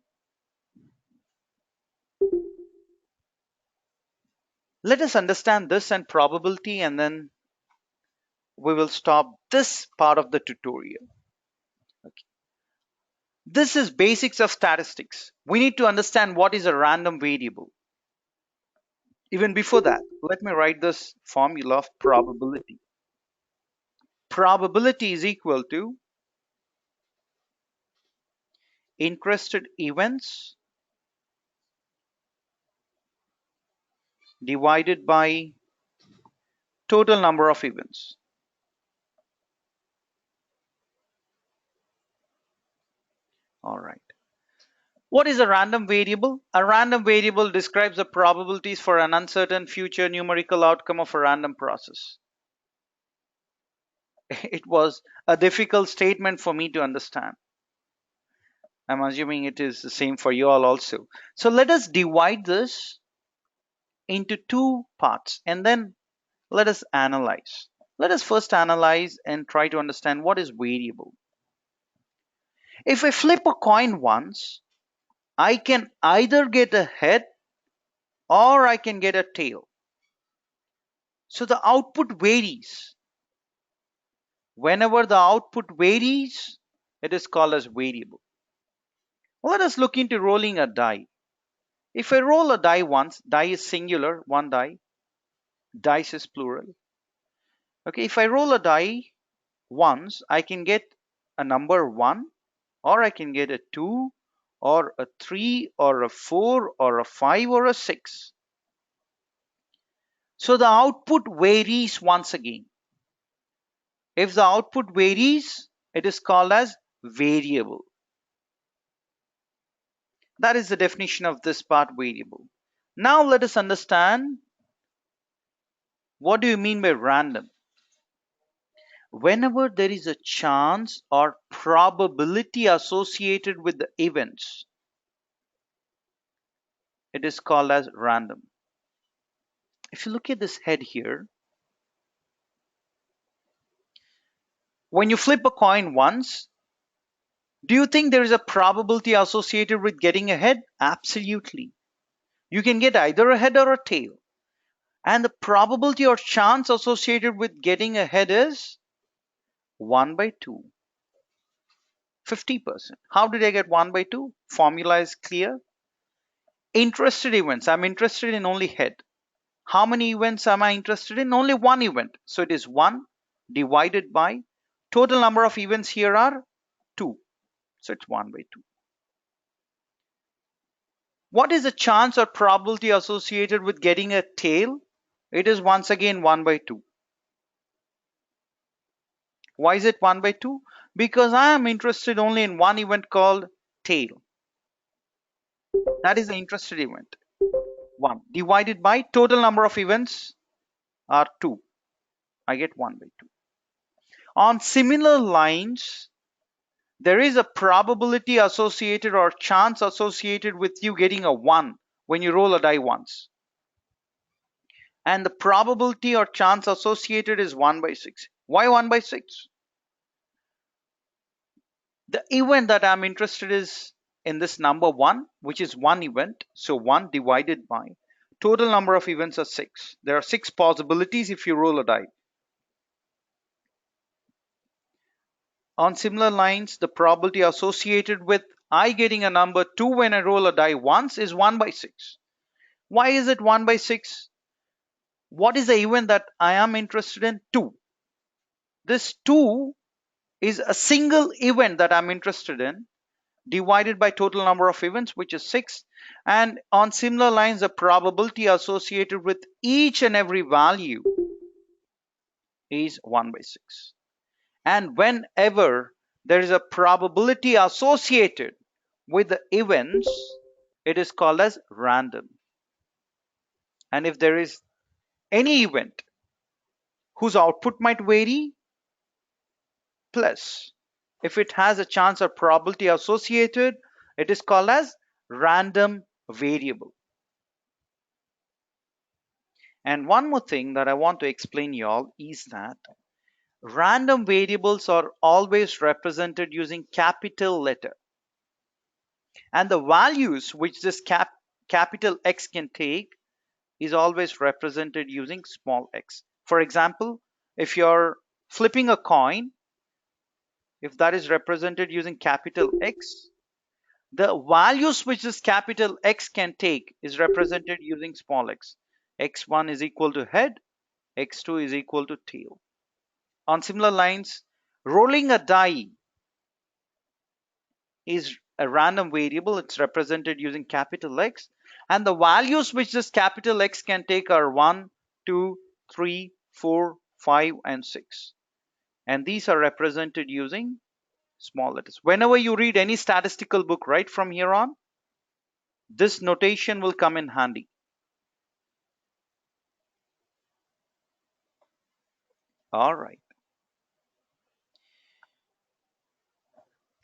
Let us understand this and probability, and then we will stop this part of the tutorial. Okay. This is basics of statistics. We need to understand what is a random variable. Even before that, let me write this formula of probability. Probability is equal to interested events divided by total number of events. All right. What is a random variable? A random variable describes the probabilities for an uncertain future numerical outcome of a random process. It was a difficult statement for me to understand. I'm assuming it is the same for you all also. So let us divide this into two parts and then let us analyze. Let us first analyze and try to understand what is variable. If I flip a coin once, I can either get a head or I can get a tail. So the output varies. Whenever the output varies, it is called as variable. Let us look into rolling a die. If I roll a die once, die is singular, one die, dice is plural. Okay, if I roll a die once, I can get a number 1, or I can get a 2, or a 3, or a 4, or a 5, or a 6. So the output varies once again. If the output varies, it is called as variable. That is the definition of this part, variable. Now let us understand, what do you mean by random? Whenever there is a chance or probability associated with the events, it is called as random. If you look at this head here, when you flip a coin once, do you think there is a probability associated with getting a head? Absolutely. You can get either a head or a tail. And the probability or chance associated with getting a head is 1 by 2, 50%. How did I get 1 by 2? Formula is clear. Interested events. I'm interested in only head. How many events am I interested in? Only one event. So it is 1 divided by total number of events here are 2. So it's 1 by 2. What is the chance or probability associated with getting a tail? It is once again 1 by 2. Why is it 1 by 2? Because I am interested only in one event called tail. That is the interested event. 1 divided by total number of events are 2. I get 1 by 2. On similar lines, there is a probability associated or chance associated with you getting a 1 when you roll a die once. And the probability or chance associated is 1 by 6. Why 1 by 6? The event that I'm interested is in this number 1, which is one event. So 1 divided by total number of events are 6. There are 6 possibilities if you roll a die. On similar lines, the probability associated with I getting a number 2 when I roll a die once is 1 by 6. Why is it 1 by 6? What is the event that I am interested in? 2. This 2 is a single event that I'm interested in, divided by total number of events, which is 6. And on similar lines, the probability associated with each and every value is 1 by 6. And whenever there is a probability associated with the events, it is called as random. And if there is any event whose output might vary, plus if it has a chance or probability associated, it is called as random variable. And one more thing that I want to explain y'all is that random variables are always represented using capital letter, and the values which this capital X can take is always represented using small x. For example, if you're flipping a coin, if that is represented using capital X, the values which this capital X can take is represented using small x. X1 is equal to head, X2 is equal to tail. On similar lines, rolling a die is a random variable. It's represented using capital X, and the values which this capital X can take are 1, 2, 3, 4, 5, and 6. And these are represented using small letters. Whenever you read any statistical book right from here on, This notation will come in handy. All right.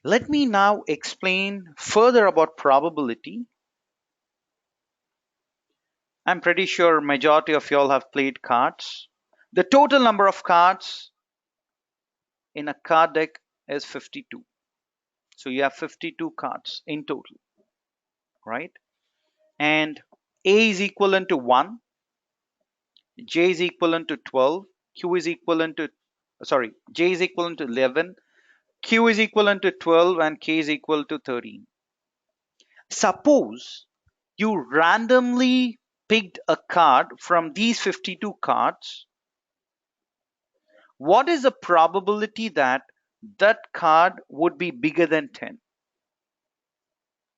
Let me now explain further about probability. I'm pretty sure majority of y'all have played cards. The total number of cards in a card deck is 52. So you have 52 cards in total, right? And A is equivalent to 1, J is equivalent to 12, Q is equivalent to, sorry, J is equivalent to 11, Q is equivalent to 12, and K is equal to 13. Suppose you randomly picked a card from these 52 cards. What is the probability that that card would be bigger than 10?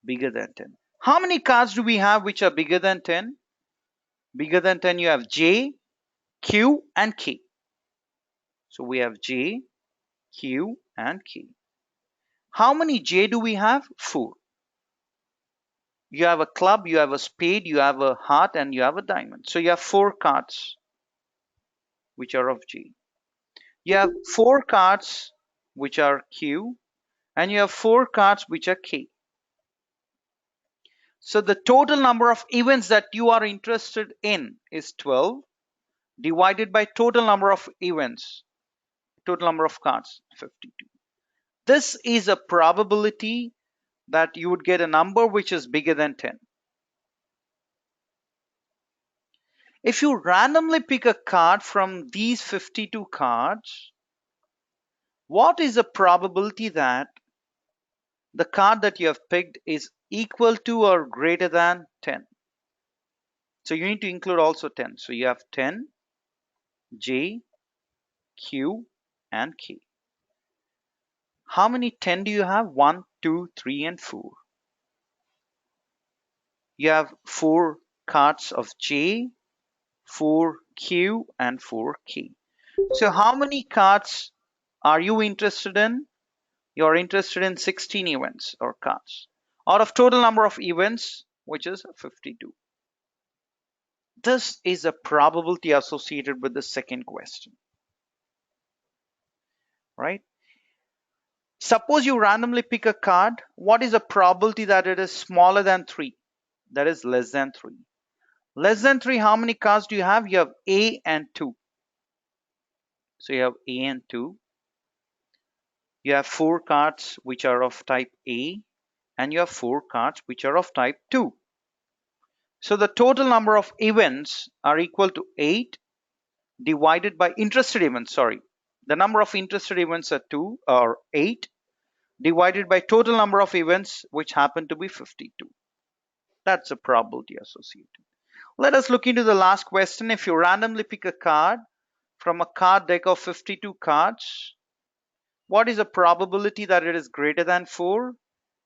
Bigger than 10. How many cards do we have which are bigger than 10? Bigger than 10, you have J, Q, and K. So we have J, Q, and K. How many J do we have? 4. You have a club, you have a spade, you have a heart, and you have a diamond. So you have 4 cards which are of J. You have 4 cards which are Q, and you have 4 cards which are K. So the total number of events that you are interested in is 12 divided by total number of events, total number of cards, 52. This is a probability that you would get a number which is bigger than 10. If you randomly pick a card from these 52 cards, what is the probability that the card that you have picked is equal to or greater than 10? So you need to include also 10. So you have 10, J, Q, and K. How many 10 do you have? 1, 2, 3, and 4. You have 4 cards of J, 4 Q, and 4 K. So how many cards are you interested in? You're interested in 16 events or cards out of total number of events, which is 52. This is a probability associated with the second question, right? Suppose you randomly pick a card. What is the probability that it is smaller than 3? That is less than 3. Less than 3, how many cards do you have? You have A and 2. So you have A and 2. You have 4 cards which are of type A, and you have 4 cards which are of type 2. So the total number of events are equal to 8 divided by interested events. Sorry, the number of interested events are 2 or 8 divided by total number of events, which happen to be 52. That's a probability associated. Let us look into the last question. If you randomly pick a card from a card deck of 52 cards, what is the probability that it is greater than 4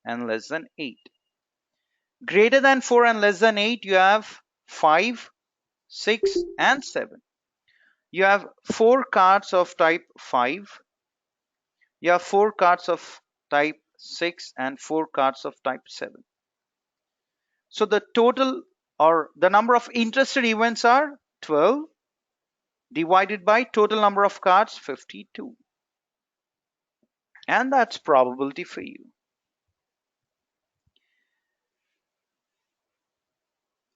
and less than 8? Greater than 4 and less than 8, you have 5, 6, and 7. You have 4 cards of type 5. You have 4 cards of type 6 and 4 cards of type 7. So the total or the number of interested events are 12 divided by total number of cards, 52. And that's probability for you.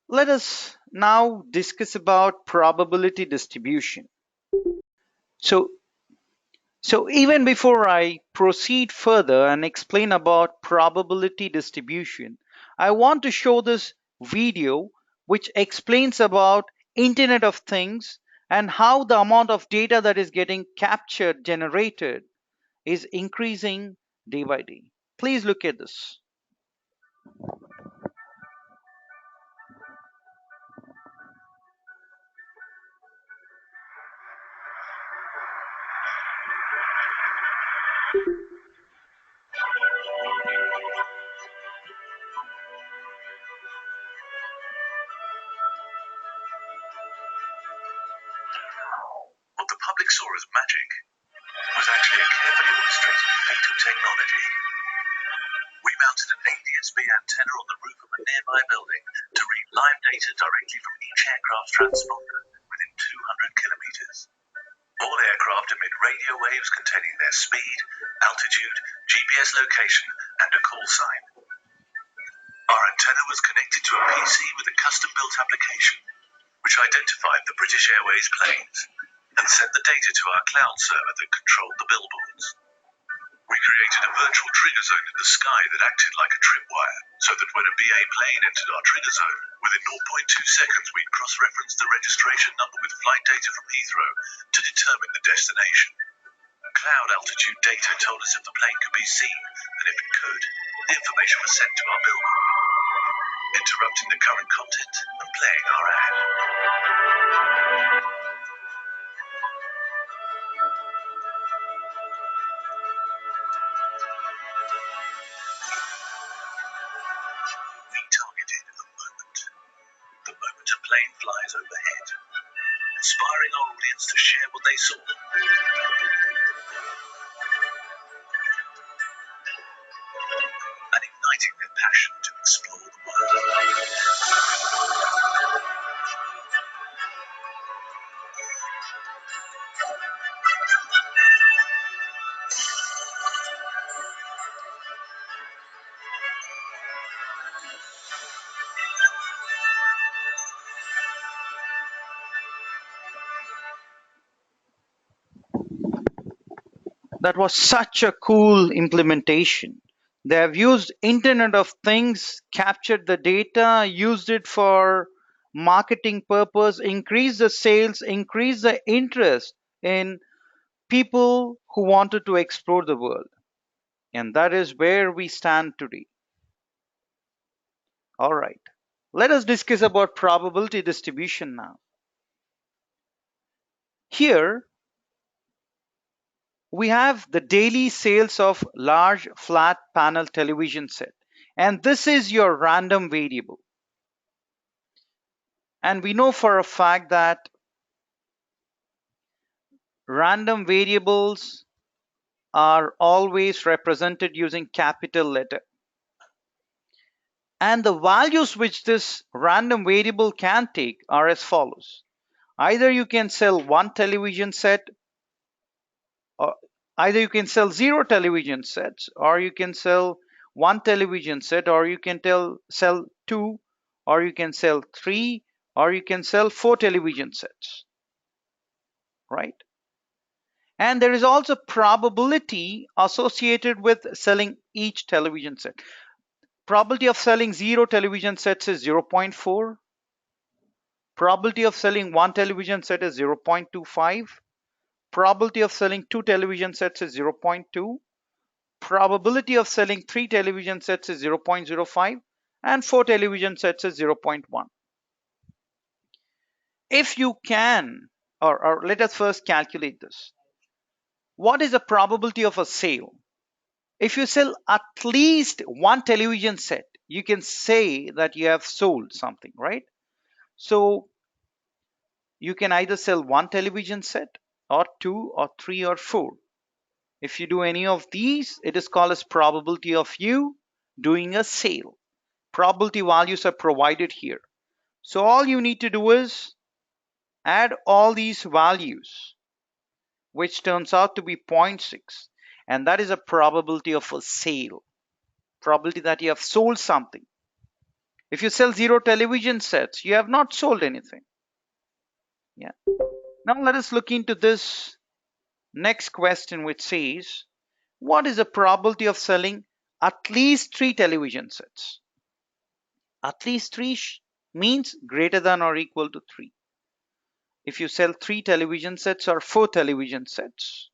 Let us now discuss about probability distribution. So even before I proceed further and explain about probability distribution, I want to show this video which explains about Internet of Things and how the amount of data that is getting captured, generated is increasing day by day. Please look at this. What the public saw as magic was actually a carefully orchestrated feat of technology. We mounted an ADS-B antenna on the roof of a nearby building to read live data directly from each aircraft's transponder within 200 kilometers. All aircraft emit radio waves containing their speed, altitude, GPS location, and a call sign. Our antenna was connected to a PC with a custom-built application, which identified the British Airways planes and sent the data to our cloud server that controlled the billboards. We created a virtual trigger zone in the sky that acted like a tripwire, so that when a BA plane entered our trigger zone, within 0.2 seconds we'd cross-reference the registration number with flight data from Heathrow to determine the destination. Cloud altitude data told us if the plane could be seen, and if it could, the information was sent to our billboard, interrupting the current content and playing our ad. We targeted the moment a plane flies overhead, inspiring our audience to share what they saw and igniting their passion to explore the world. That was such a cool implementation. They have used Internet of Things, captured the data, used it for marketing purpose, increased the sales, increased the interest in people who wanted to explore the world. And that is where we stand today. All right. Let us discuss about probability distribution now. Here we have the daily sales of large flat panel television set, and this is your random variable. And we know for a fact that random variables are always represented using capital letter. And the values which this random variable can take are as follows. Either you can sell one television set, or either you can sell 0 television sets, or you can sell one television set, or you can sell 2, or you can sell 3, or you can sell 4 television sets, right? And there is also probability associated with selling each television set. Probability of selling 0 television sets is 0.4. Probability of selling one television set is 0.25. Probability of selling 2 television sets is 0.2. Probability of selling 3 television sets is 0.05, and 4 television sets is 0.1. If you can, or let us first calculate this. What is the probability of a sale? If you sell at least one television set, you can say that you have sold something, right? So you can either sell one television set, or 2, or 3, or 4. If you do any of these, it is called as probability of you doing a sale. Probability values are provided here. So all you need to do is add all these values, which turns out to be 0.6, and that is a probability of a sale. Probability that you have sold something. If you sell 0 television sets, you have not sold anything. Yeah. Now let us look into this next question, which says, what is the probability of selling at least 3 television sets? At least 3 means greater than or equal to 3. If you sell 3 television sets or 4 television sets,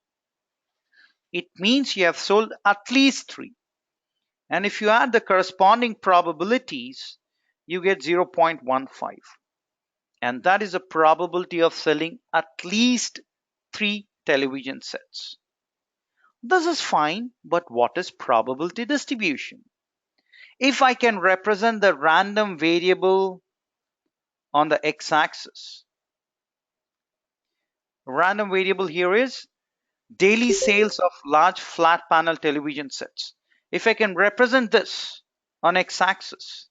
it means you have sold at least 3. And if you add the corresponding probabilities, you get 0.15. And that is a probability of selling at least 3 television sets. This is fine, but what is probability distribution? If I can represent the random variable on the x-axis, random variable here is daily sales of large flat panel television sets. if I can represent this on x-axis,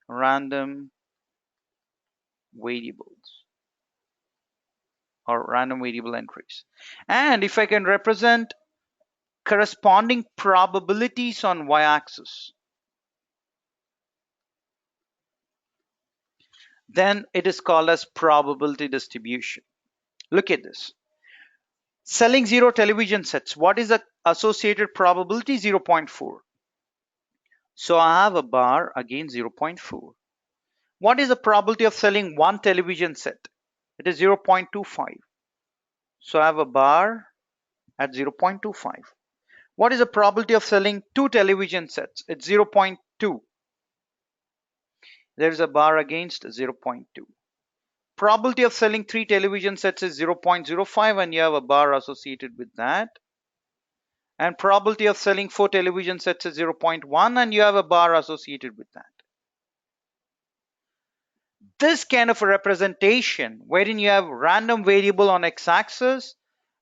random variables or random variable entries, and if I can represent corresponding probabilities on y-axis, then it is called as probability distribution. Look at this. Selling 0 television sets, what is the associated probability? 0.4. So I have a bar again 0.4. What is the probability of selling 1 television set? It is 0.25. So I have a bar at 0.25. What is the probability of selling 2 television sets? It's 0.2. There is a bar against 0.2. Probability of selling 3 television sets is 0.05, and you have a bar associated with that. And probability of selling 4 television sets is 0.1, and you have a bar associated with that. This kind of a representation wherein you have random variable on x-axis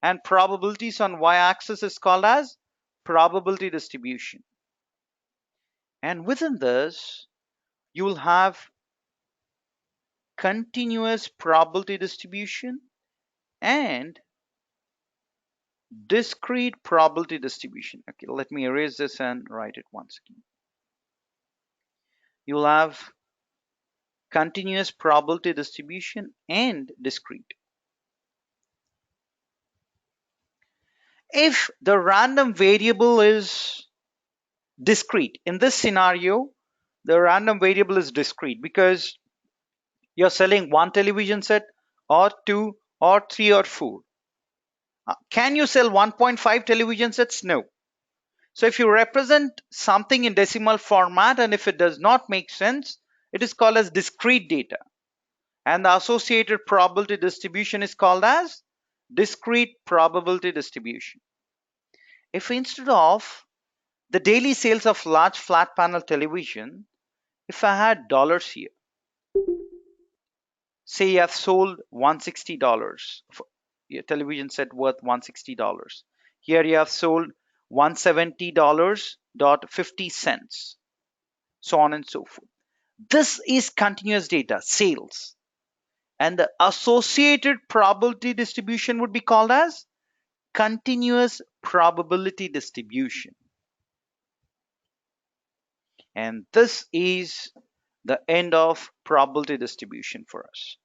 and probabilities on y-axis is called as probability distribution. And within this, you will have continuous probability distribution and discrete probability distribution. Okay, let me erase this and write it once again. You'll have continuous probability distribution and discrete. If the random variable is discrete, in this scenario, the random variable is discrete because you're selling 1 television set or 2 or 3 or 4. Can you sell 1.5 television sets? No. So if you represent something in decimal format and if it does not make sense, it is called as discrete data. And the associated probability distribution is called as discrete probability distribution. If instead of the daily sales of large flat panel television, if I had dollars here, say you have sold $160 for your television set worth $160. Here you have sold $170.50, so on and so forth. This is continuous data, sales. And the associated probability distribution would be called as continuous probability distribution. And this is the end of probability distribution for us.